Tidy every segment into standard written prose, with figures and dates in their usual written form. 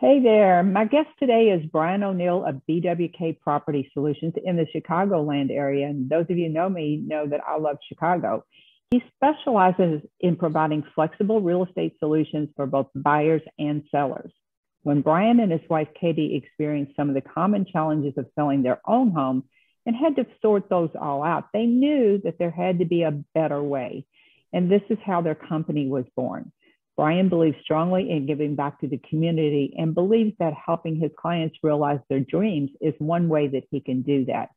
Hey there. My guest today is Brian O'Neill of BWK Property Solutions in the Chicagoland area. And those of you who know me know that I love Chicago. He specializes in providing flexible real estate solutions for both buyers and sellers. When Brian and his wife Katie experienced some of the common challenges of selling their own home and had to sort those all out, they knew that there had to be a better way. And this is how their company was born. Brian believes strongly in giving back to the community and believes that helping his clients realize their dreams is one way that he can do that.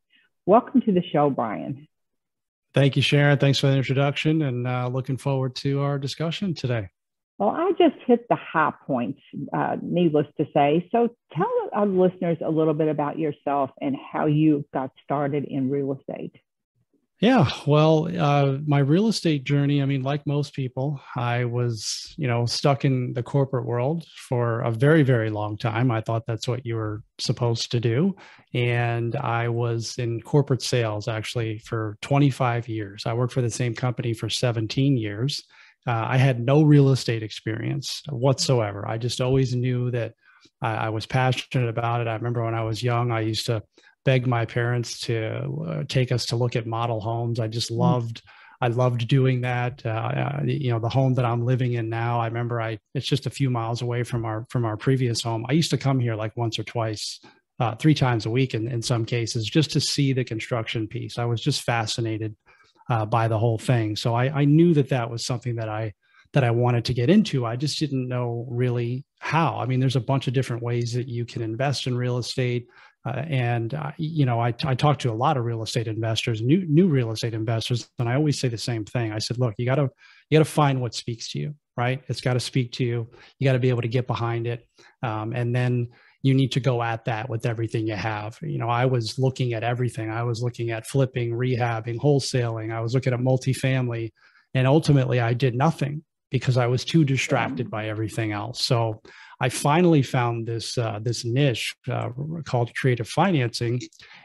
Welcome to the show, Brian. Thank you, Sharon. Thanks for the introduction, and looking forward to our discussion today. Well, I just hit the high points, needless to say. So tell our listeners a little bit about yourself and how you got started in real estate. Yeah, well, my real estate journey, I mean, like most people, I was, stuck in the corporate world for a very, very long time. I thought that's what you were supposed to do. And I was in corporate sales actually for 25 years. I worked for the same company for 17 years. I had no real estate experience whatsoever. I just always knew that I was passionate about it. I remember when I was young, I used to begged my parents to take us to look at model homes. I loved doing that. The home that I'm living in now, I remember it's just a few miles away from our previous home. I used to come here like once or twice, 3 times a week in some cases, just to see the construction piece. I was just fascinated by the whole thing. So I knew that was something that I wanted to get into. I just didn't know really how. I mean, there's a bunch of different ways that you can invest in real estate. I talk to a lot of real estate investors, new real estate investors, and I always say the same thing. I said, look, you gotta find what speaks to you, right? It's got to speak to you. You got to be able to get behind it, and then you need to go at that with everything you have. I was looking at everything. I was looking at flipping, rehabbing, wholesaling. I was looking at multifamily, and ultimately, I did nothing because I was too distracted by everything else. So I finally found this niche called creative financing,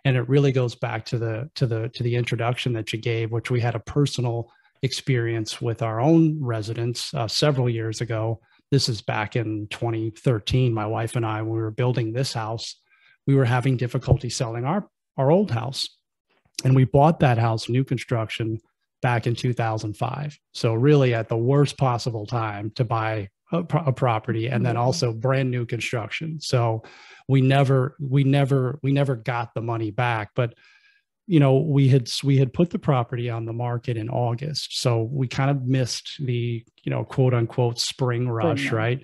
and it really goes back to the introduction that you gave, which we had a personal experience with our own residents several years ago. This is back in 2013. My wife and I, when we were building this house, we were having difficulty selling our old house, and we bought that house, new construction, back in 2005. So really at the worst possible time to buy a property, and then also brand new construction. So we never got the money back. But we had put the property on the market in August, so we kind of missed the quote unquote spring rush, right?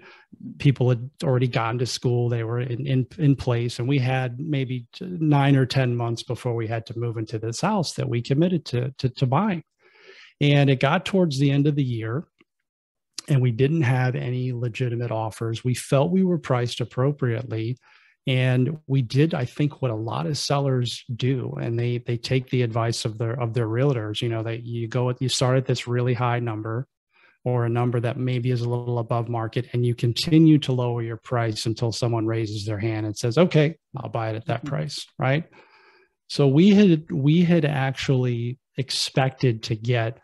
People had already gone to school, they were in place, and we had maybe 9 or 10 months before we had to move into this house that we committed to buying. And it got towards the end of the year, and we didn't have any legitimate offers. We felt we were priced appropriately. And we did, I think, what a lot of sellers do. And they take the advice of their realtors, that you start at this really high number, or a number that maybe is a little above market, and you continue to lower your price until someone raises their hand and says, okay, I'll buy it at that price. Right. So we had actually expected to get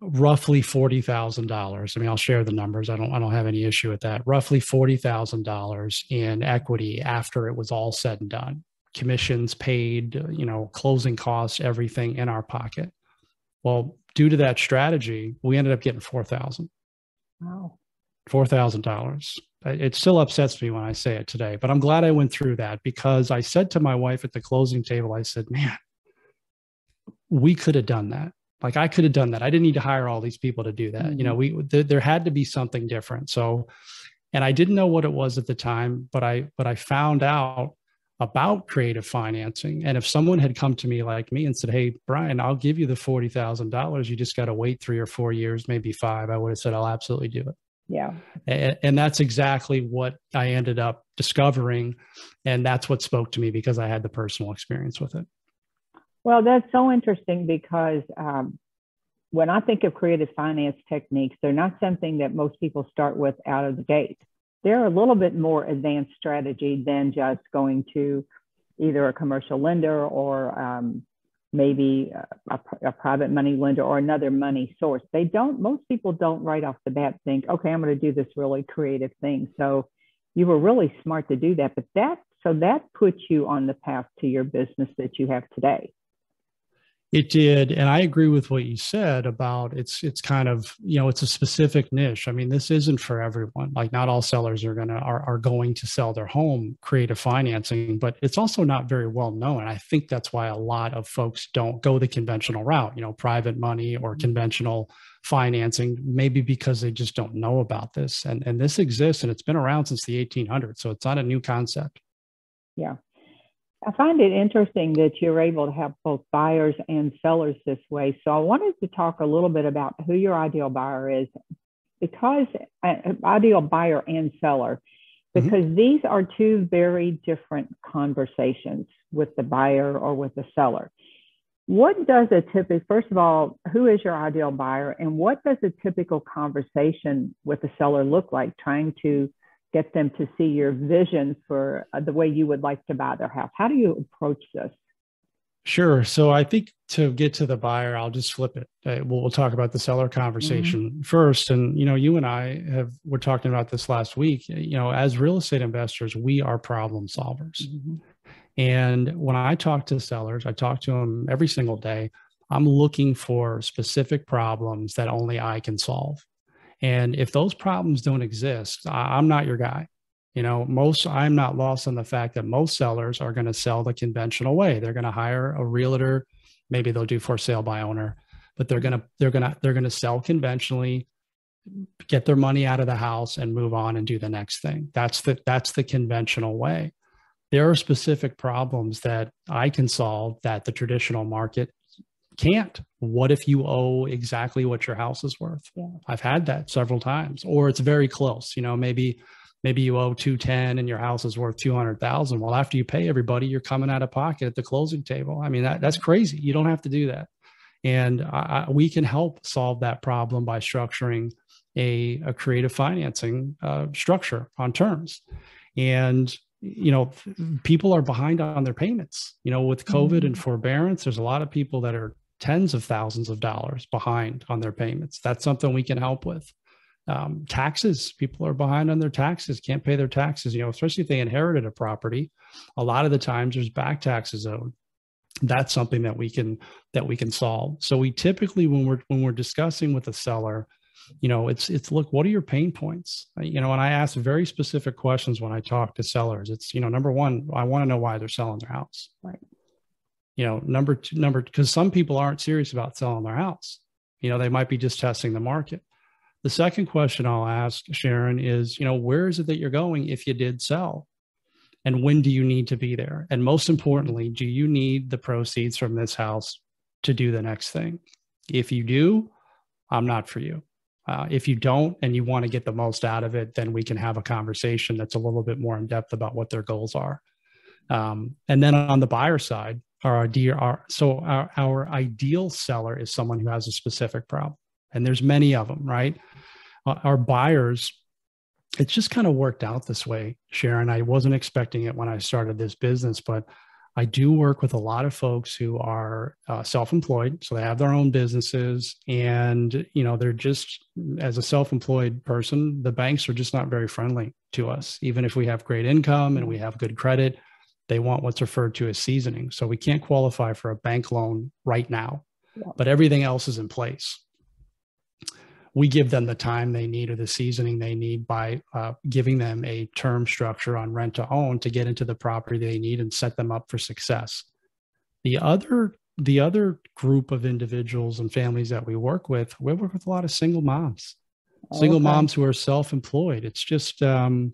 roughly $40,000. I mean, I'll share the numbers. I don't have any issue with that. Roughly $40,000 in equity after it was all said and done. Commissions paid, closing costs, everything in our pocket. Well, due to that strategy, we ended up getting $4,000. Wow. $4,000. It still upsets me when I say it today, but I'm glad I went through that, because I said to my wife at the closing table, I said, man, we could have done that. Like, I could have done that. I didn't need to hire all these people to do that. Mm-hmm. There had to be something different. So, and I didn't know what it was at the time, but I found out about creative financing. And if someone had come to me like me and said, hey, Brian, I'll give you the $40,000. You just got to wait 3 or 4 years, maybe 5. I would have said, I'll absolutely do it. Yeah. And that's exactly what I ended up discovering. And that's what spoke to me, because I had the personal experience with it. Well, that's so interesting, because when I think of creative finance techniques, they're not something that most people start with out of the gate. They're a little bit more advanced strategy than just going to either a commercial lender or maybe a private money lender or another money source. Most people don't right off the bat think, okay, I'm going to do this really creative thing. So you were really smart to do that. But that puts you on the path to your business that you have today. It did. And I agree with what you said about it's kind of, it's a specific niche. I mean, this isn't for everyone. Like not all sellers are going to sell their home creative financing, but it's also not very well known. And I think that's why a lot of folks don't go the conventional route, private money or conventional financing, maybe because they just don't know about this. And this exists and it's been around since the 1800s. So it's not a new concept. Yeah. I find it interesting that you're able to have both buyers and sellers this way. So I wanted to talk a little bit about who your ideal buyer is, because ideal buyer and seller, because these are two very different conversations with the buyer or with the seller. What does first of all, who is your ideal buyer, and what does a typical conversation with the seller look like, trying to get them to see your vision for the way you would like to buy their house? How do you approach this? Sure. So I think to get to the buyer, I'll just flip it. We'll talk about the seller conversation first. And, you and I were talking about this last week. As real estate investors, we are problem solvers. And when I talk to sellers, I talk to them every single day. I'm looking for specific problems that only I can solve. And if those problems don't exist, I'm not your guy. I'm not lost on the fact that most sellers are going to sell the conventional way. They're going to hire a realtor. Maybe they'll do for sale by owner, but they're going to sell conventionally, get their money out of the house and move on and do the next thing. That's the conventional way. There are specific problems that I can solve that the traditional market can't. What if you owe exactly what your house is worth? Yeah. I've had that several times, or it's very close. Maybe you owe 210 and your house is worth 200,000. Well, after you pay everybody, you're coming out of pocket at the closing table. I mean, that's crazy. You don't have to do that. And we can help solve that problem by structuring a creative financing structure on terms. And people are behind on their payments. With COVID and forbearance, there's a lot of people that are tens of thousands of dollars behind on their payments. That's something we can help with. Taxes, people are behind on their taxes, can't pay their taxes, especially if they inherited a property. A lot of the times there's back taxes owed. That's something that we can solve. So we typically, when we're discussing with a seller, it's look, what are your pain points? And I ask very specific questions when I talk to sellers. It's, number one, I want to know why they're selling their house. Right. Number two, because some people aren't serious about selling their house. They might be just testing the market. The second question I'll ask, Sharon, is, where is it that you're going if you did sell? And when do you need to be there? And most importantly, do you need the proceeds from this house to do the next thing? If you do, I'm not for you. If you don't, and you want to get the most out of it, then we can have a conversation that's a little bit more in depth about what their goals are. And then on the buyer side, our ideal seller is someone who has a specific problem. And there's many of them, right? Our buyers, it's just kind of worked out this way, Sharon. I wasn't expecting it when I started this business, but I do work with a lot of folks who are self-employed. So they have their own businesses, and, they're just, as a self-employed person, the banks are just not very friendly to us. Even if we have great income and we have good credit, they want what's referred to as seasoning. So we can't qualify for a bank loan right now, but everything else is in place. We give them the time they need or the seasoning they need by giving them a term structure on rent to own to get into the property they need and set them up for success. The other group of individuals and families that we work with a lot of single moms, moms who are self-employed. It's just, and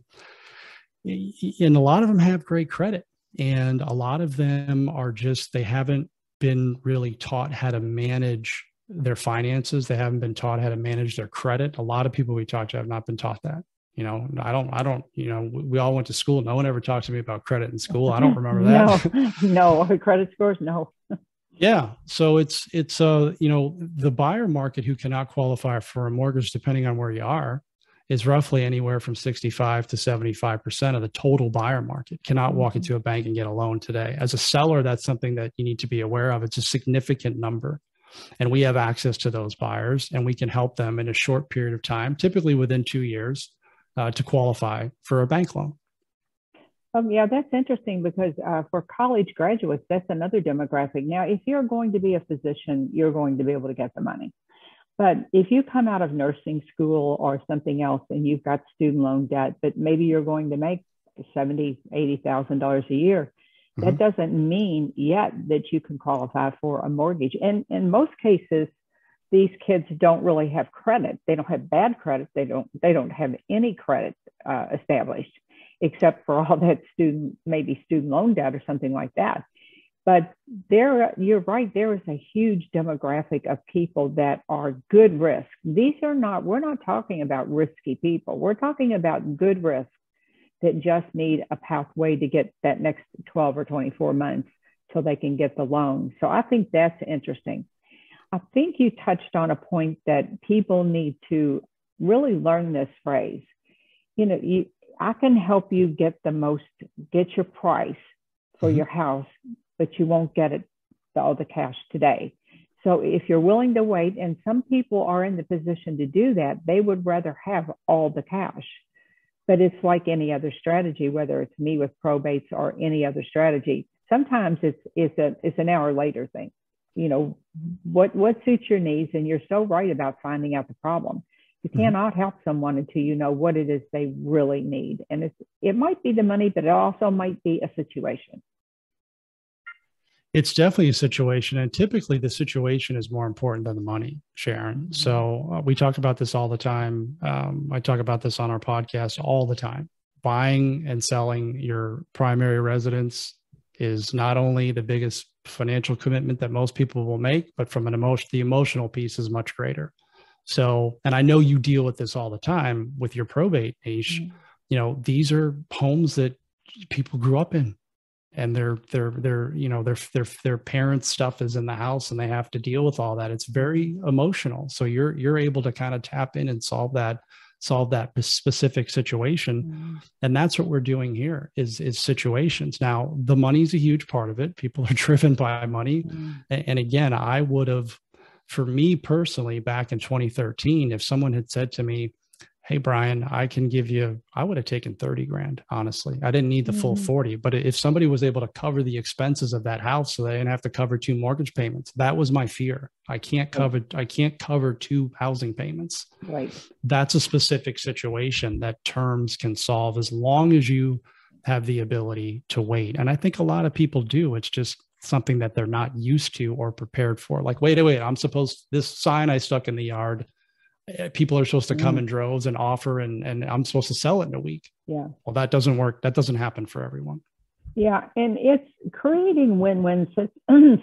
a lot of them have great credit, and a lot of them are just, they haven't been really taught how to manage their finances. They haven't been taught how to manage their credit. A lot of people we talk to have not been taught that. I don't, we all went to school. No one ever talked to me about credit in school. I don't remember that. No, credit scores. No. Yeah. So it's the buyer market who cannot qualify for a mortgage, depending on where you are, is roughly anywhere from 65 to 75% of the total buyer market cannot walk into a bank and get a loan today. As a seller, that's something that you need to be aware of. It's a significant number. And we have access to those buyers, and we can help them in a short period of time, typically within 2 years, to qualify for a bank loan. Yeah, that's interesting because for college graduates, that's another demographic. Now, if you're going to be a physician, you're going to be able to get the money. But if you come out of nursing school or something else and you've got student loan debt, but maybe you're going to make $70,000, $80,000 a year, that doesn't mean yet that you can qualify for a mortgage. And in most cases, these kids don't really have credit. They don't have bad credit. They don't have any credit established, except for all that maybe student loan debt or something like that. But you're right, there is a huge demographic of people that are good risk. We're not talking about risky people. We're talking about good risk that just need a pathway to get that next 12 or 24 months till they can get the loan. So I think that's interesting. I think you touched on a point that people need to really learn this phrase. I can help you get your price for your house, but you won't get all the cash today. So if you're willing to wait, and some people are in the position to do that, they would rather have all the cash. But it's like any other strategy, whether it's me with probates or any other strategy. Sometimes it's an hour later thing. What suits your needs, and you're so right about finding out the problem. You cannot help someone until you know what it is they really need. And it might be the money, but it also might be a situation. It's definitely a situation. And typically the situation is more important than the money, Sharon. So we talk about this all the time. I talk about this on our podcast all the time. Buying and selling your primary residence is not only the biggest financial commitment that most people will make, but from the emotional piece is much greater. So, and I know you deal with this all the time with your probate niche. These are homes that people grew up in, and their parents' stuff is in the house, and they have to deal with all that. It's very emotional. So you're able to kind of tap in and solve that specific situation. And that's what we're doing here is situations. Now, the money's a huge part of it. People are driven by money. And again, I would have, for me personally, back in 2013, if someone had said to me, hey, Brian, I would have taken 30 grand. Honestly, I didn't need the full 40, but if somebody was able to cover the expenses of that house so they didn't have to cover 2 mortgage payments, that was my fear. I can't cover 2 housing payments. Right. That's a specific situation that terms can solve as long as you have the ability to wait. And I think a lot of people do. It's just something that they're not used to or prepared for. Like, wait, this sign I stuck in the yard, people are supposed to come in droves and offer, and I'm supposed to sell it in a week. Yeah. Well, that doesn't work. That doesn't happen for everyone. Yeah. And it's creating win-win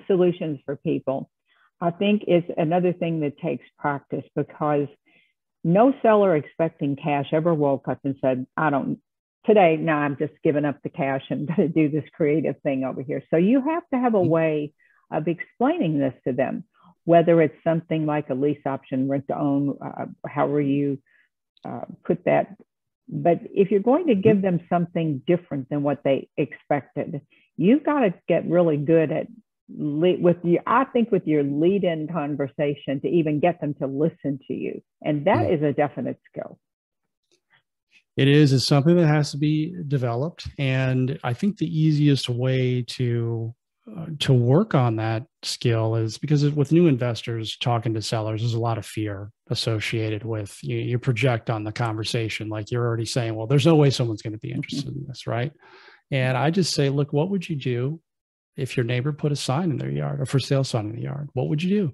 solutions for people. I think it's another thing that takes practice, because no seller expecting cash ever woke up and said, I'm just giving up the cash and going to do this creative thing over here. So you have to have a way of explaining this to them, whether it's something like a lease option, rent to own, however you put that. But if you're going to give them something different than what they expected, you've got to get really good at with your lead-in conversation to even get them to listen to you. And that is a definite skill. It is. It's something that has to be developed. And I think the easiest way to work on that skill is because with new investors talking to sellers, there's a lot of fear associated with you project on the conversation. Like you're already saying, well, there's no way someone's going to be interested in this. Right. And I just say, look, what would you do if your neighbor put a sign in their yard, or for sale sign in the yard? What would you do?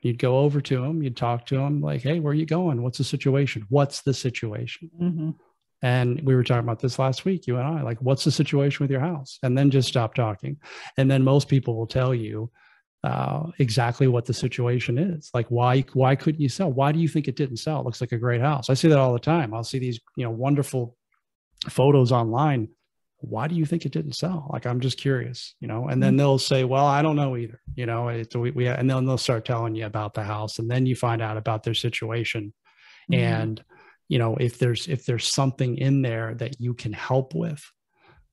You'd go over to them, you'd talk to them like, hey, where are you going? What's the situation? What's the situation? And we were talking about this last week, you and I, like, what's the situation with your house? And then just stop talking. And then most people will tell you exactly what the situation is. Like, why couldn't you sell? Why do you think it didn't sell? It looks like a great house. I see that all the time. I'll see these, wonderful photos online. Why do you think it didn't sell? Like, I'm just curious, and then they'll say, well, I don't know either, and then they'll start telling you about the house, and then you find out about their situation. And if there's something in there that you can help with,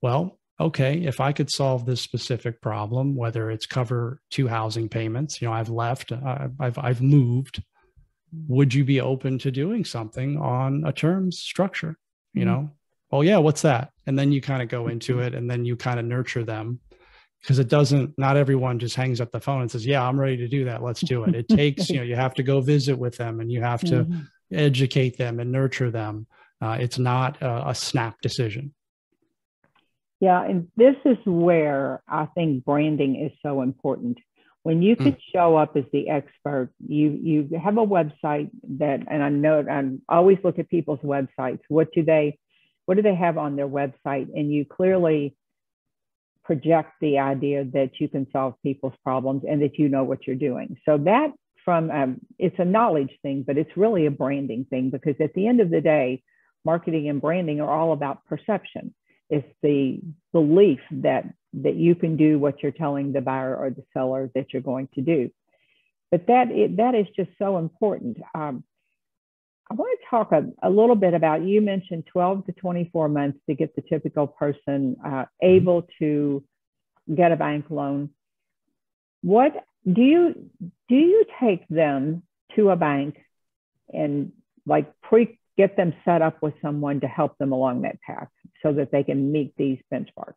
well, okay, if I could solve this specific problem, whether it's cover 2 housing payments, I've left, I've moved, would you be open to doing something on a terms structure? you know, oh yeah, what's that? And then you kind of go into it, and then you kind of nurture them, because not everyone just hangs up the phone and says, yeah, I'm ready to do that. Let's do it. It takes, you have to go visit with them, and you have to educate them and nurture them. It's not a snap decision. Yeah, and this is where I think branding is so important. When you can show up as the expert, you have a website that, and I know I always look at people's websites. What do they have on their website? And you clearly project the idea that you can solve people's problems and that you know what you're doing. So that it's a knowledge thing, but it's really a branding thing, because at the end of the day, marketing and branding are all about perception. It's the belief that you can do what you're telling the buyer or the seller that you're going to do. But that is just so important. I want to talk a little bit about, you mentioned 12 to 24 months to get the typical person able to get a bank loan. What do you take them to a bank and get them set up with someone to help them along that path so that they can meet these benchmarks?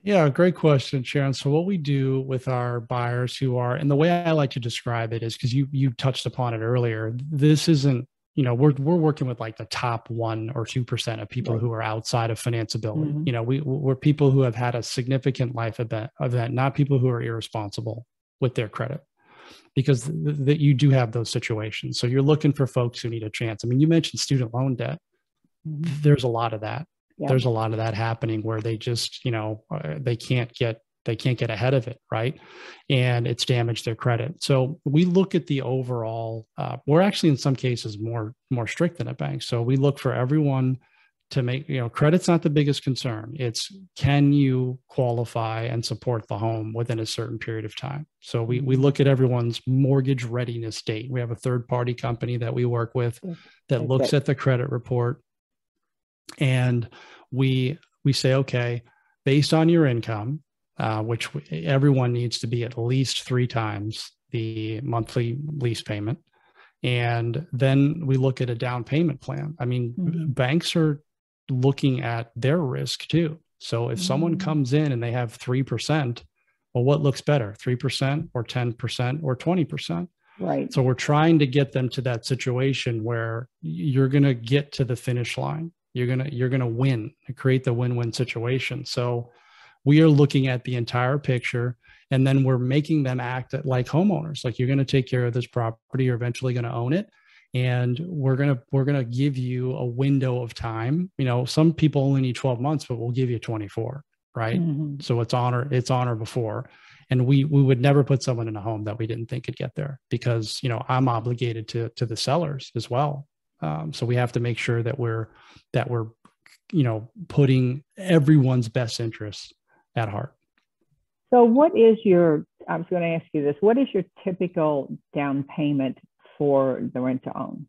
Yeah, great question, Sharon. So what we do with our buyers who are, and the way I like to describe it is, because you touched upon it earlier, this isn't, we're working with like the top 1 or 2% of people who are outside of financeability. We're people who have had a significant life event, not people who are irresponsible with their credit, because that you do have those situations. So you're looking for folks who need a chance. I mean, you mentioned student loan debt. There's a lot of that. Yeah. There's a lot of that happening where they just, they can't get ahead of it, right? And it's damaged their credit. So we look at the overall, we're actually in some cases more strict than a bank. So we look for everyone to make, credit's not the biggest concern. It's, can you qualify and support the home within a certain period of time? So we look at everyone's mortgage readiness date. We have a third-party company that we work with that looks at the credit report. And we say, okay, based on your income, which everyone needs to be at least 3 times the monthly lease payment. And then we look at a down payment plan. I mean, banks are looking at their risk too. So if someone comes in and they have 3%, well, what looks better, 3% or 10% or 20%? Right. So we're trying to get them to that situation where you're going to get to the finish line. You're going to win, create the win-win situation. So we are looking at the entire picture, and then we're making them act like homeowners. Like, you're going to take care of this property. You're eventually going to own it. And we're going to give you a window of time. Some people only need 12 months, but we'll give you 24, right? So it's on or before. And we would never put someone in a home that we didn't think could get there, because, I'm obligated to the sellers as well. So we have to make sure that we're putting everyone's best interests at heart. So I was going to ask you this, what is your typical down payment for the rent to own?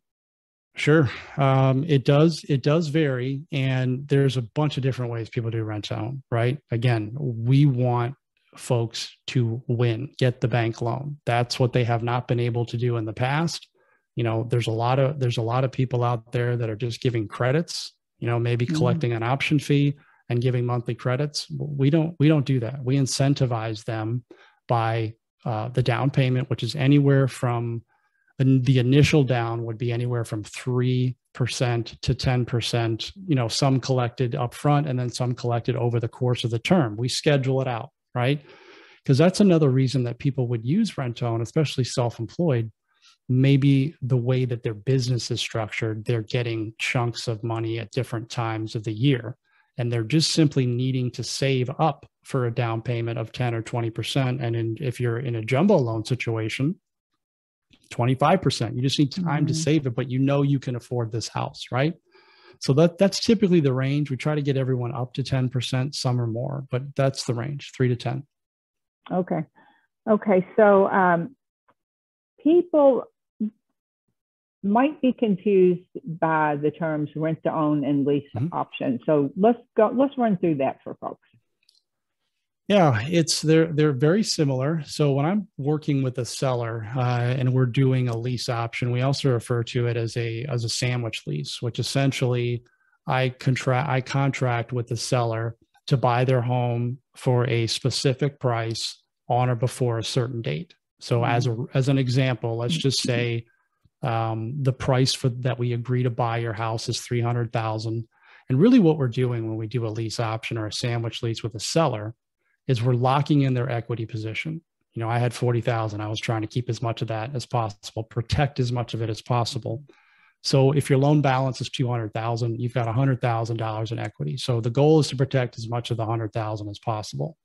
Sure. It does vary. And there's a bunch of different ways people do rent to own, right? Again, we want folks to win, get the bank loan. That's what they have not been able to do in the past. There's a lot of people out there that are just giving credits, maybe collecting an option fee and giving monthly credits. We don't do that. We incentivize them by the down payment, which is anywhere from the initial down would be anywhere from 3% to 10%, some collected upfront and then some collected over the course of the term. We schedule it out, right? Because that's another reason that people would use rent to own, especially self-employed. Maybe the way that their business is structured, they're getting chunks of money at different times of the year, and they're just simply needing to save up for a down payment of 10 or 20%. And if you're in a jumbo loan situation, 25%, you just need time to save it, but you can afford this house, right? So that's typically the range. We try to get everyone up to 10%, some or more, but that's the range, 3 to 10. Okay. So people might be confused by the terms rent to own and lease option. So let's run through that for folks. Yeah, they're very similar. So when I'm working with a seller and we're doing a lease option, we also refer to it as a sandwich lease, which essentially I contract with the seller to buy their home for a specific price on or before a certain date. So as an example, let's just say the price for that we agree to buy your house is $300,000. And really what we're doing when we do a lease option or a sandwich lease with a seller is we're locking in their equity position. You know, I had 40,000. I was trying to keep as much of that as possible, protect as much of it as possible. So if your loan balance is 200,000, you've got $100,000 in equity. So the goal is to protect as much of the 100,000 as possible.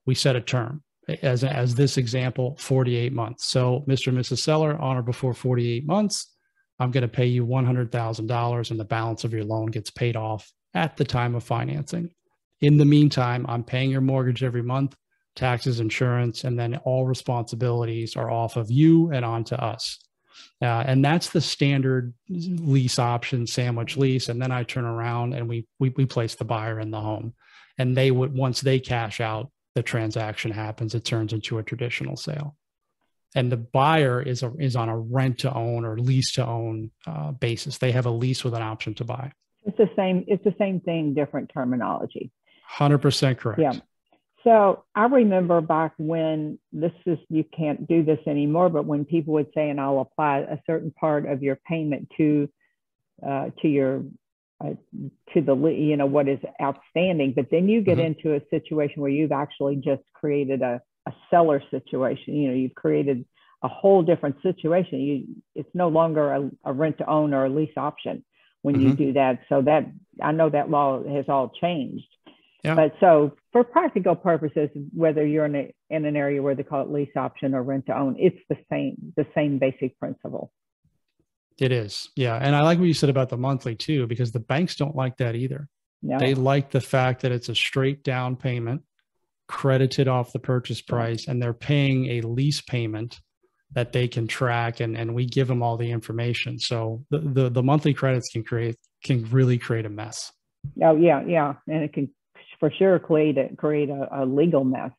We set a term, as this example, 48 months. So Mr. and Mrs. Seller, on or before 48 months, I'm going to pay you $100,000 and the balance of your loan gets paid off at the time of financing. In the meantime, I'm paying your mortgage every month, taxes, insurance, and then all responsibilities are off of you and onto us. And that's the standard lease option, sandwich lease. And then I turn around and we place the buyer in the home. And they would, once they cash out, the transaction happens. It turns into a traditional sale. And the buyer is on a rent to own or lease to own basis. They have a lease with an option to buy. It's the same thing, different terminology. 100% correct. Yeah. So I remember back when you can't do this anymore, but when people would say, and I'll apply a certain part of your payment to the, what is outstanding, but then you get into a situation where you've actually just created a seller situation. You know, you've created a whole different situation. It's no longer a rent to own or a lease option when you do that. So that, I know that law has all changed. Yeah. But so for practical purposes, whether you're in an area where they call it lease option or rent to own, it's the same basic principle. It is. Yeah. And I like what you said about the monthly too, because the banks don't like that either. No. They like the fact that it's a straight down payment credited off the purchase price, and they're paying a lease payment that they can track, and we give them all the information. So the monthly credits can really create a mess. Oh yeah. Yeah. And it can for sure create a legal mess.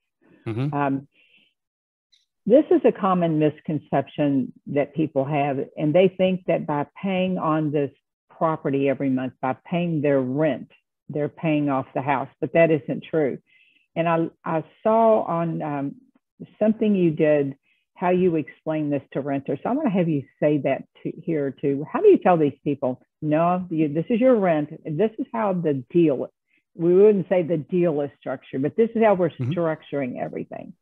This is a common misconception that people have, and they think that by paying on this property every month, by paying their rent, they're paying off the house, but that isn't true. And I saw on something you did, how you explain this to renters. So I'm going to have you say that here too. How do you tell these people, no, this is your rent, and this is how the deal, we wouldn't say the deal is structured, but this is how we're structuring everything.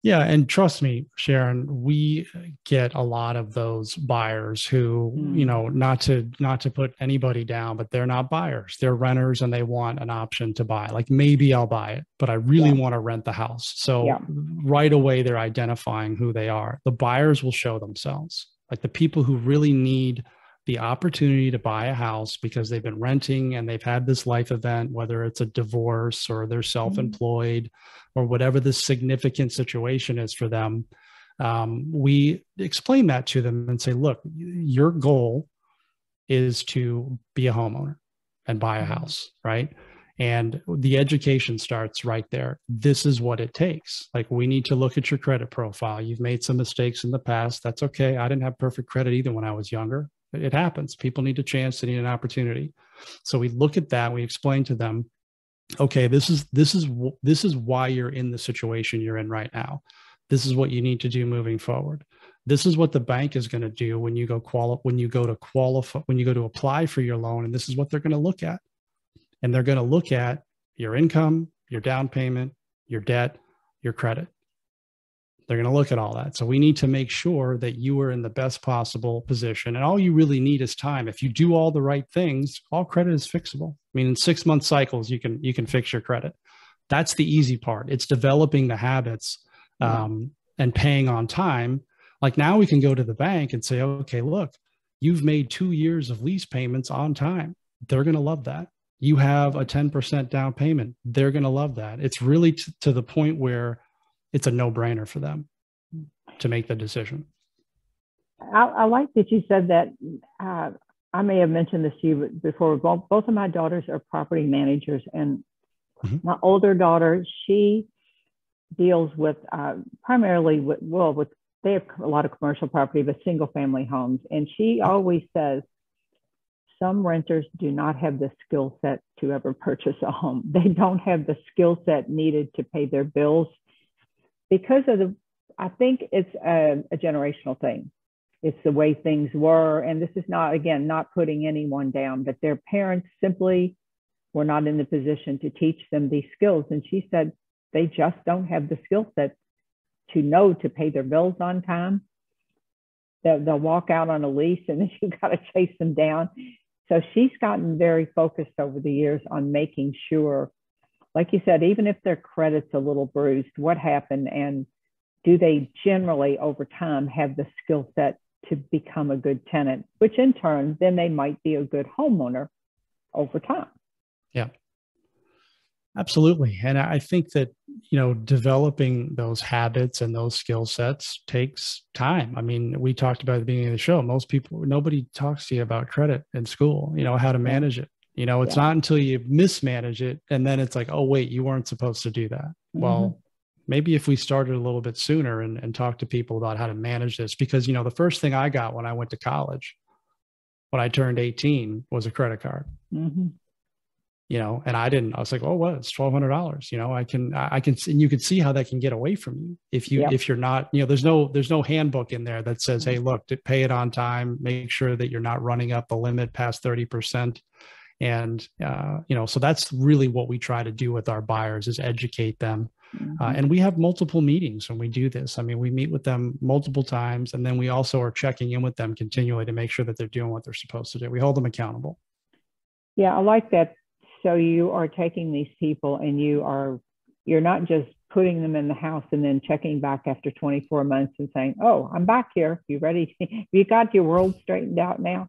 Yeah. And trust me, Sharon, we get a lot of those buyers who, you know, not to put anybody down, but they're not buyers. They're renters and they want an option to buy. Like, maybe I'll buy it, but I really want to rent the house. So right away, they're identifying who they are. The buyers will show themselves, like the people who really need the opportunity to buy a house because they've been renting and they've had this life event, whether it's a divorce or they're self-employed or whatever the significant situation is for them. We explain that to them and say, look, your goal is to be a homeowner and buy a house, right? And the education starts right there. This is what it takes. Like, we need to look at your credit profile. You've made some mistakes in the past. That's okay. I didn't have perfect credit either when I was younger. It happens. People need a chance. They need an opportunity. So we look at that. We explain to them, okay, this is why you're in the situation you're in right now. This is what you need to do moving forward. This is what the bank is going to do when you go to apply for your loan, and this is what they're going to look at. And they're going to look at your income, your down payment, your debt, your credit. They're going to look at all that. So we need to make sure that you are in the best possible position. And all you really need is time. If you do all the right things, all credit is fixable. I mean, in 6-month cycles, you can fix your credit. That's the easy part. It's developing the habits and paying on time. Like, now we can go to the bank and say, okay, look, you've made 2 years of lease payments on time. They're going to love that. You have a 10% down payment. They're going to love that. It's really to the point where it's a no-brainer for them to make the decision. I like that you said that. I may have mentioned this to you before. Both of my daughters are property managers, and my older daughter, she deals with primarily with they have a lot of commercial property, but single family homes. And she always says, some renters do not have the skill set to ever purchase a home. They don't have the skill set needed to pay their bills because of I think it's a generational thing. It's the way things were. And this is not, again, not putting anyone down, but their parents simply were not in the position to teach them these skills. And she said they just don't have the skill set to know to pay their bills on time. They'll walk out on a lease and then you've got to chase them down. So she's gotten very focused over the years on making sure, like you said, even if their credit's a little bruised, what happened, and do they generally over time have the skill set to become a good tenant, which in turn, then they might be a good homeowner over time. Yeah, absolutely. And I think that, developing those habits and those skill sets takes time. I mean, we talked about at the beginning of the show, nobody talks to you about credit in school, how to manage it. It's not until you mismanage it and then it's like, oh, wait, you weren't supposed to do that. Mm-hmm. Well, maybe if we started a little bit sooner and talked to people about how to manage this, because, the first thing I got when I went to college, when I turned 18, was a credit card. Mm-hmm. And I was like, oh, what? It's $1,200. I can, and you can see how that can get away from you if you're not, there's no handbook in there that says, hey, look, to pay it on time, make sure that you're not running up the limit past 30%. And, so that's really what we try to do with our buyers is educate them. Mm-hmm. And we have multiple meetings when we do this. I mean, we meet with them multiple times, and then we also are checking in with them continually to make sure that they're doing what they're supposed to do. We hold them accountable. Yeah, I like that. So you are taking these people and you're not just putting them in the house and then checking back after 24 months and saying, oh, I'm back here. You ready? You got your world straightened out now?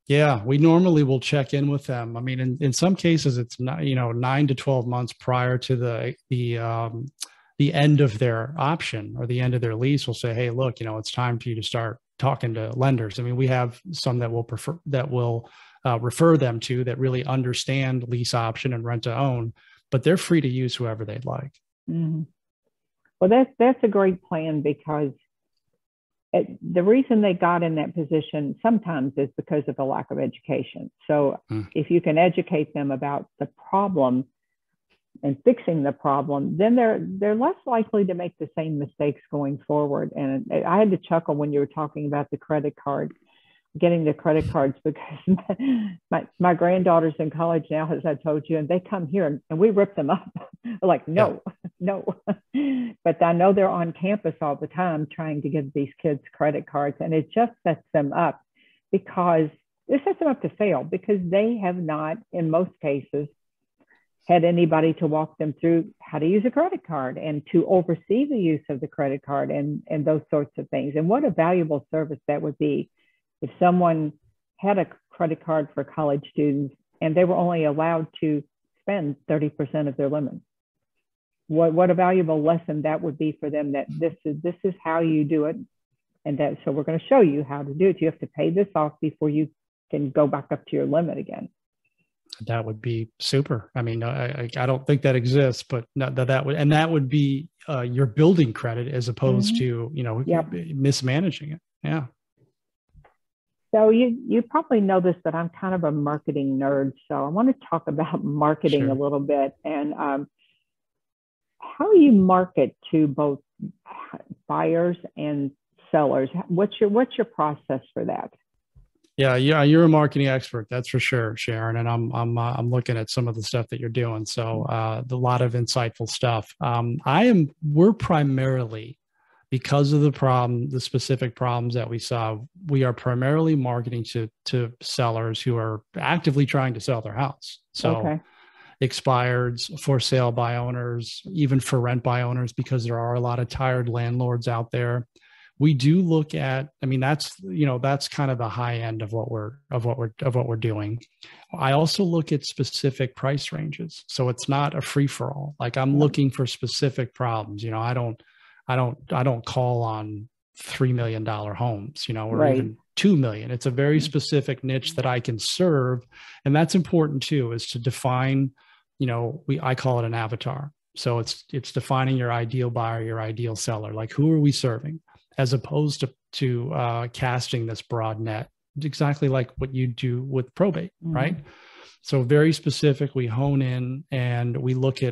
Yeah, we normally will check in with them. I mean, in some cases, it's not, 9 to 12 months prior to the end of their option or the end of their lease. We'll say, hey, look, it's time for you to start talking to lenders. I mean, we have some that will refer them to that really understand lease option and rent to own, but they're free to use whoever they'd like. Mm-hmm. Well, that's a great plan, because the reason they got in that position sometimes is because of the lack of education. So if you can educate them about the problem and fixing the problem, then they're less likely to make the same mistakes going forward. And I had to chuckle when you were talking about the credit card, getting the credit cards, because my granddaughter's in college now, as I told you, and they come here and we rip them up. We're like, no. But I know they're on campus all the time trying to give these kids credit cards, and it just sets them up to fail, because they have not, in most cases, had anybody to walk them through how to use a credit card and to oversee the use of the credit card and those sorts of things. And what a valuable service that would be if someone had a credit card for college students and they were only allowed to spend 30% of their limit. What a valuable lesson that would be for them, that this is how you do it. And so we're going to show you how to do it. You have to pay this off before you can go back up to your limit again. That would be super. I mean, I don't think that exists, but that would be your building credit as opposed to, mismanaging it. Yeah. So you probably know this, but I'm kind of a marketing nerd. So I want to talk about marketing a little bit, and how you market to both buyers and sellers. What's your process for that? Yeah, you're a marketing expert, that's for sure, Sharon. And I'm looking at some of the stuff that you're doing. So a lot of insightful stuff. We're primarily, because of the specific problems that we saw, we are primarily marketing to sellers who are actively trying to sell their house. So expireds, for sale by owners, even for rent by owners, because there are a lot of tired landlords out there. We do look at, I mean, that's kind of the high end of what we're doing. I also look at specific price ranges. So it's not a free for all. Like, I'm looking for specific problems. I don't call on $3 million homes, or even 2 million. It's a very specific niche that I can serve. And that's important too, is to define, I call it an avatar. So it's defining your ideal buyer, your ideal seller. Like, who are we serving? As opposed to casting this broad net exactly like what you do with probate, right? So very specific, we hone in and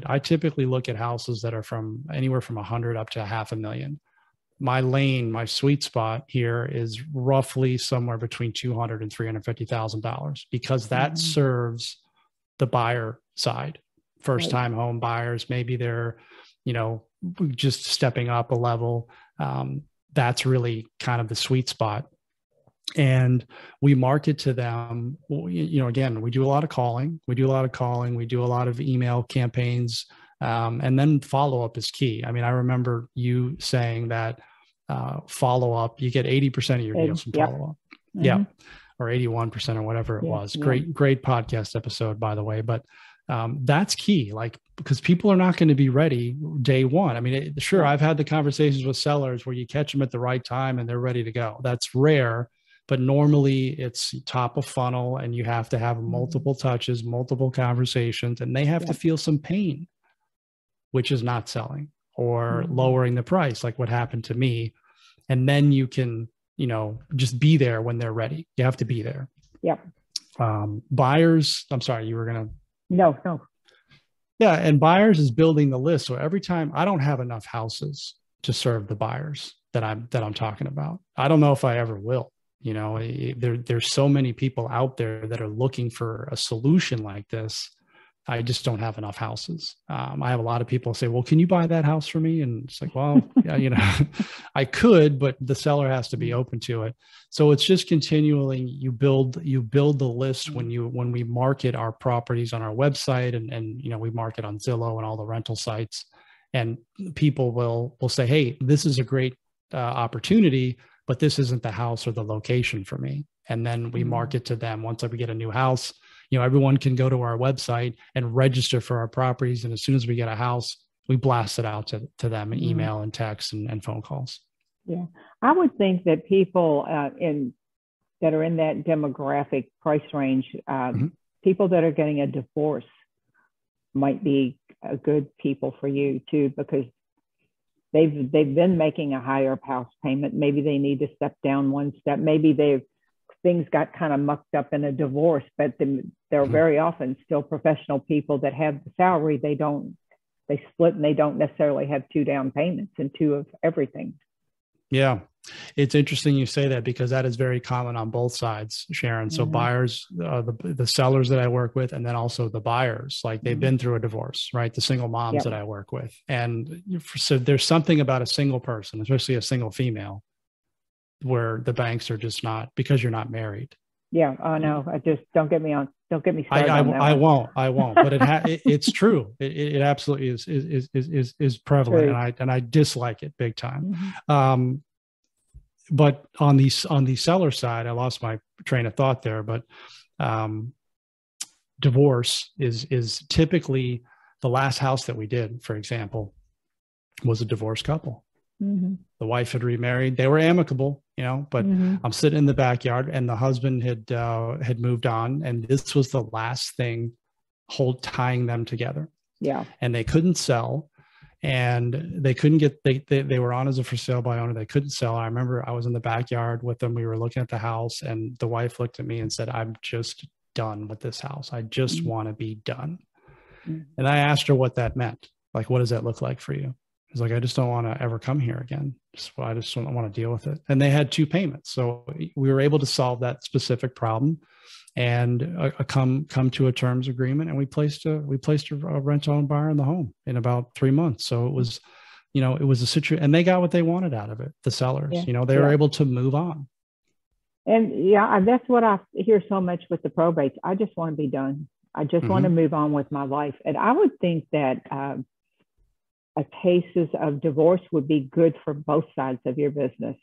I typically look at houses that are from anywhere from 100 up to $500,000. My sweet spot here is roughly somewhere between $200,000 and $350,000 because that serves the buyer side. First time home buyers, maybe they're, just stepping up a level. That's really kind of the sweet spot. And we market to them, again, we do a lot of calling. We do a lot of email campaigns. And then follow-up is key. I mean, I remember you saying that follow-up, you get 80% of your deals from follow-up. Yeah. Or 81% or whatever it was. Great podcast episode, by the way. But that's key, because people are not going to be ready day one. I mean, I've had the conversations with sellers where you catch them at the right time and they're ready to go. That's rare, but normally it's top of funnel and you have to have multiple touches, multiple conversations, and they have to feel some pain, which is not selling or lowering the price, like what happened to me. And then you can, just be there when they're ready. You have to be there. Yep. Buyers, I'm sorry, you were going to. No. Yeah. And buyers is building the list. So every time I don't have enough houses to serve the buyers that I'm talking about. I don't know if I ever will. There's so many people out there that are looking for a solution like this. I just don't have enough houses. I have a lot of people say, well, can you buy that house for me? And it's like, well, yeah, I could, but the seller has to be open to it. So it's just continually, you build the list when we market our properties on our website and we market on Zillow and all the rental sites, and people will say, hey, this is a great opportunity, but this isn't the house or the location for me. And then we market to them. Once we get a new house, everyone can go to our website and register for our properties. And as soon as we get a house, we blast it out to them in email and text and phone calls. Yeah. I would think that people that are in that demographic price range, people that are getting a divorce might be a good people for you too, because they've been making a higher house payment. Maybe they need to step down one step. Maybe things got kind of mucked up in a divorce, but they're very often still professional people that have the salary. They split and they don't necessarily have 2 down payments and 2 of everything. Yeah. It's interesting you say that because that is very common on both sides, Sharon. So buyers, the sellers that I work with, and then also the buyers, like they've been through a divorce, right? The single moms that I work with. And so there's something about a single person, especially a single female, where the banks are just not, because you're not married. Yeah. Oh no, don't get me started on that. I won't, but it's true. It absolutely is prevalent. True. And I dislike it big time. But on the seller side, I lost my train of thought there, but divorce is typically the last house that we did, for example, was a divorced couple. The wife had remarried. They were amicable, but I'm sitting in the backyard and the husband had moved on. And this was the last thing tying them together. Yeah. And they couldn't sell. And they couldn't get, they were on as a for sale by owner. They couldn't sell. I remember I was in the backyard with them. We were looking at the house and the wife looked at me and said, I'm just done with this house. I just want to be done. And I asked her what that meant. Like, what does that look like for you? It's like, I just don't want to ever come here again. I just don't want to deal with it. And they had 2 payments. So we were able to solve that specific problem and come to a terms agreement. And we placed a rent-owned buyer in the home in about 3 months. So it was, it was a situation, and they got what they wanted out of it. The sellers, they were able to move on. And that's what I hear so much with the probates. I just want to be done. I just want to move on with my life. And I would think that cases of divorce would be good for both sides of your business.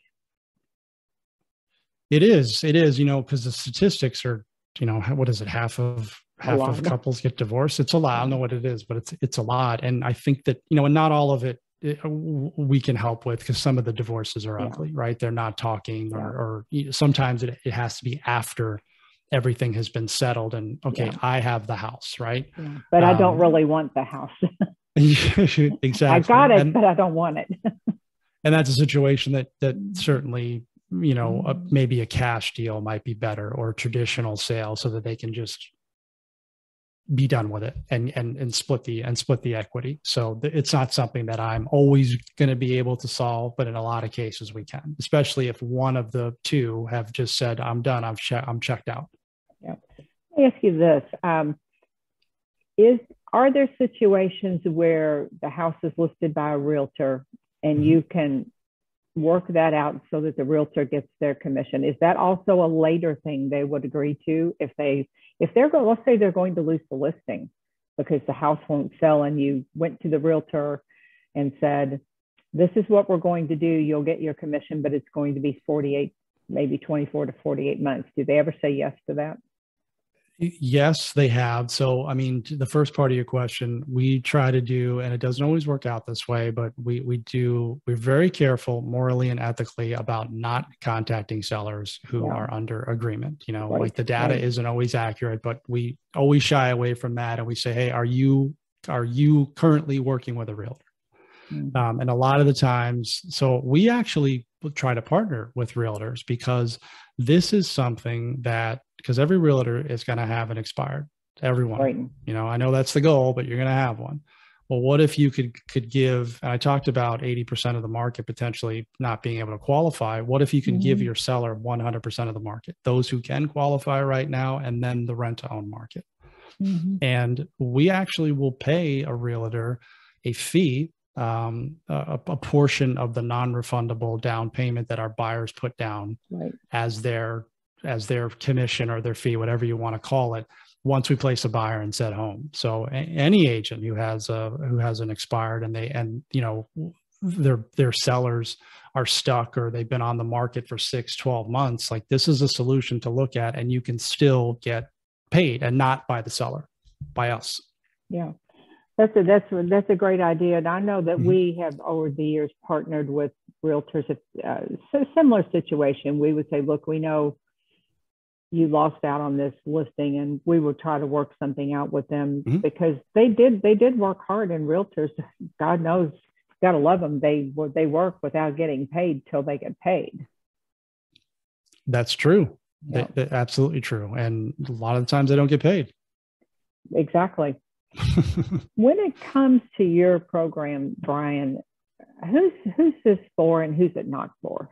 It is, because the statistics are, what is it? Half of couples get divorced. It's a lot. I don't know what it is, but it's a lot. And I think that, and not all of it we can help with, because some of the divorces are ugly, right? They're not talking or sometimes it has to be after everything has been settled and I have the house, right? Yeah. But I don't really want the house. Exactly. I got it, but I don't want it. And that's a situation that certainly maybe a cash deal might be better, or a traditional sale, so that they can just be done with it and split the equity. So it's not something that I'm always going to be able to solve, but in a lot of cases we can, especially if one of the two have just said, I'm done, I'm checked out. Yeah. Let me ask you this. Are there situations where the house is listed by a realtor and you can work that out so that the realtor gets their commission? Is that also a later thing they would agree to if they're going, let's say they're going to lose the listing because the house won't sell, and you went to the realtor and said, this is what we're going to do, you'll get your commission, but it's going to be 48, maybe 24 to 48 months. Do they ever say yes to that? Yes, they have. So, I mean, to the first part of your question, we try to do, and it doesn't always work out this way, but we're very careful morally and ethically about not contacting sellers who are under agreement. Like the data isn't always accurate, but we always shy away from that. And we say, hey, are you currently working with a realtor? And a lot of the times, so we actually try to partner with realtors, because this is something because every realtor is going to have an expired, everyone, right. I know that's the goal, but you're going to have one. Well, what if you could give, and I talked about 80% of the market potentially not being able to qualify. What if you could give your seller 100% of the market, those who can qualify right now, and then the rent to own market? And we actually will pay a realtor a fee, a portion of the non-refundable down payment that our buyers put down as their commission or their fee, whatever you want to call it, once we place a buyer in said home. So any agent who has an expired and their sellers are stuck, or they've been on the market for 6-12 months, like, this is a solution to look at, and you can still get paid, and not by the seller, by us. Yeah. That's a great idea. And I know that we have over the years partnered with realtors. So similar situation, we would say, look, we know you lost out on this listing, and we would try to work something out with them, because they did work hard, and realtors, God knows, gotta love them. They work without getting paid till they get paid. That's true. Yeah. That's absolutely true. And a lot of the times they don't get paid. Exactly. When it comes to your program, Brian, who's this for and who's it not for?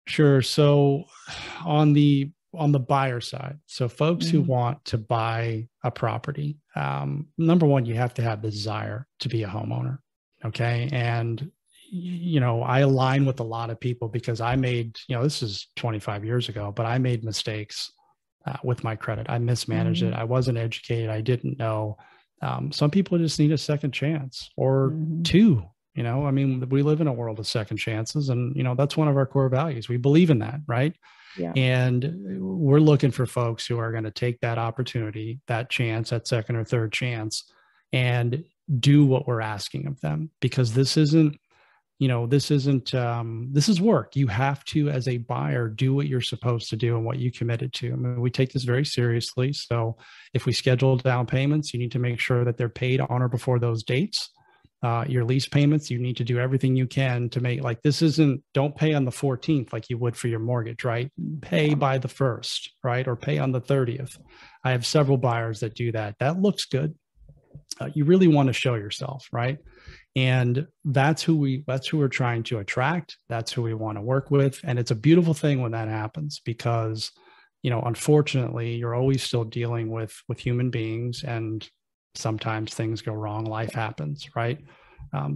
Sure. So on the buyer side, so folks who want to buy a property, number one, you have to have the desire to be a homeowner. Okay. And, I align with a lot of people, because I made, this is 25 years ago, but I made mistakes with my credit. I mismanaged it. I wasn't educated. I didn't know. Some people just need a second chance, or two. I mean, we live in a world of second chances, and, that's one of our core values. We believe in that, right? Yeah. And we're looking for folks who are going to take that opportunity, that chance, that second or third chance, and do what we're asking of them, because this isn't, this is work. You have to, as a buyer, do what you're supposed to do and what you committed to. I mean, we take this very seriously. So if we schedule down payments, you need to make sure that they're paid on or before those dates. Your lease payments, you need to do everything you can to make, like, don't pay on the 14th like you would for your mortgage, right? Pay by the 1st, right? Or pay on the 30th. I have several buyers that do that. That looks good. You really want to show yourself, right? And that's who we're trying to attract. That's who we want to work with. And it's a beautiful thing when that happens, because, unfortunately, you're always still dealing with human beings, and sometimes things go wrong. Life happens, right?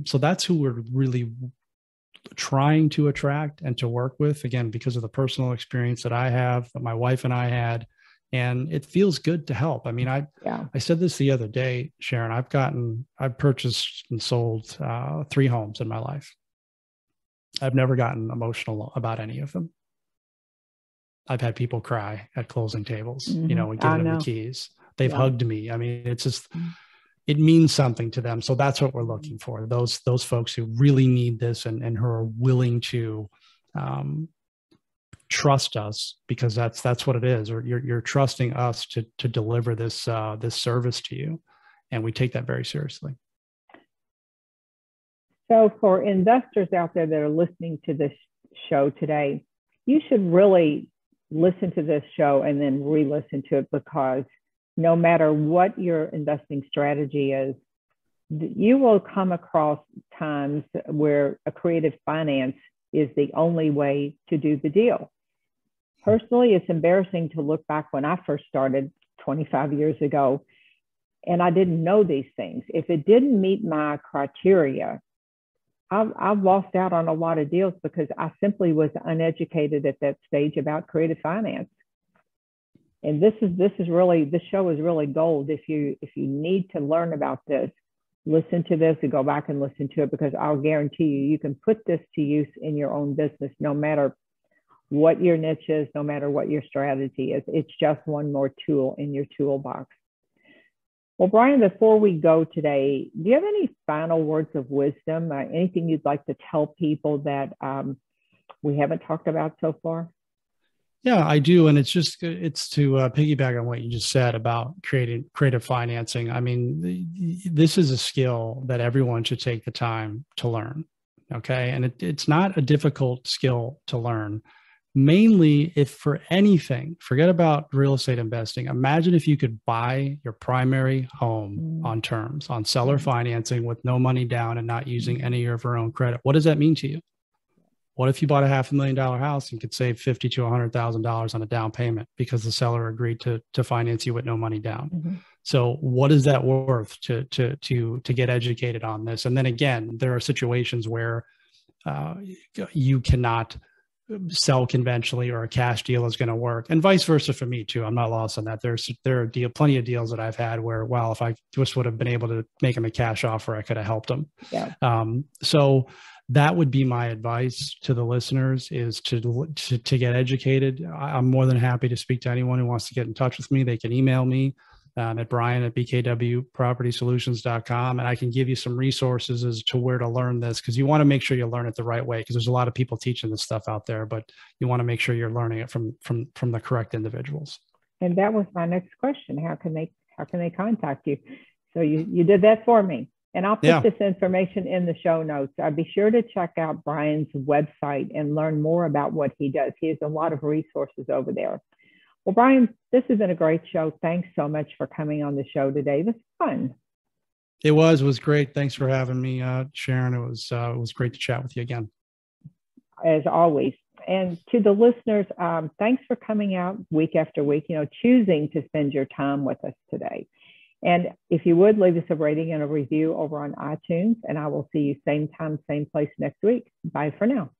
So that's who we're really trying to attract and to work with, again, because of the personal experience that I have, that my wife and I had. And it feels good to help. I mean, I said this the other day, Sharon, I've purchased and sold 3 homes in my life. I've never gotten emotional about any of them. I've had people cry at closing tables, and giving them the keys. They've hugged me. I mean, it's just, it means something to them. So that's what we're looking for. Those folks who really need this, and who are willing to, trust us, because that's what it is. Or you're trusting us to deliver this service to you, and we take that very seriously. So for investors out there that are listening to this show today, you should really listen to this show and then re-listen to it, because no matter what your investing strategy is, you will come across times where a creative finance is the only way to do the deal. Personally, it's embarrassing to look back when I first started 25 years ago, and I didn't know these things. If it didn't meet my criteria, I've lost out on a lot of deals because I simply was uneducated at that stage about creative finance. And this show is really gold. If you need to learn about this, listen to this and go back and listen to it, because I'll guarantee you can put this to use in your own business, no matter what your niche is, no matter what your strategy is. It's just one more tool in your toolbox. Well, Brian, before we go today, do you have any final words of wisdom? Anything you'd like to tell people that we haven't talked about so far? Yeah, I do. And it's to piggyback on what you just said about creative financing. I mean, this is a skill that everyone should take the time to learn. Okay. And it's not a difficult skill to learn. Mainly, if for anything, forget about real estate investing. Imagine if you could buy your primary home on terms, on seller financing with no money down and not using any of your own credit. What does that mean to you? What if you bought a $500,000 house and could save $50,000 to $100,000 on a down payment because the seller agreed to finance you with no money down? Mm-hmm. So what is that worth to get educated on this? And then again, there are situations where you cannot sell conventionally, or a cash deal is going to work, and vice versa for me too. I'm not lost on that. There are plenty of deals that I've had where, well, if I just would have been able to make them a cash offer, I could have helped them. Yeah. So that would be my advice to the listeners, is to get educated. I'm more than happy to speak to anyone who wants to get in touch with me. They can email me at brian@bkwpropertysolutions.com, and I can give you some resources as to where to learn this, because you want to make sure you learn it the right way, because there's a lot of people teaching this stuff out there, but you want to make sure you're learning it from the correct individuals. And that was my next question. How can they contact you? So you did that for me. And I'll put this information in the show notes. I'd be sure to check out Brian's website and learn more about what he does. He has a lot of resources over there. Well, Brian, this has been a great show. Thanks so much for coming on the show today. This was fun. It was great. Thanks for having me, Sharon. It was great to chat with you again. As always. And to the listeners, thanks for coming out week after week, choosing to spend your time with us today. And if you would, leave us a rating and a review over on iTunes, and I will see you same time, same place next week. Bye for now.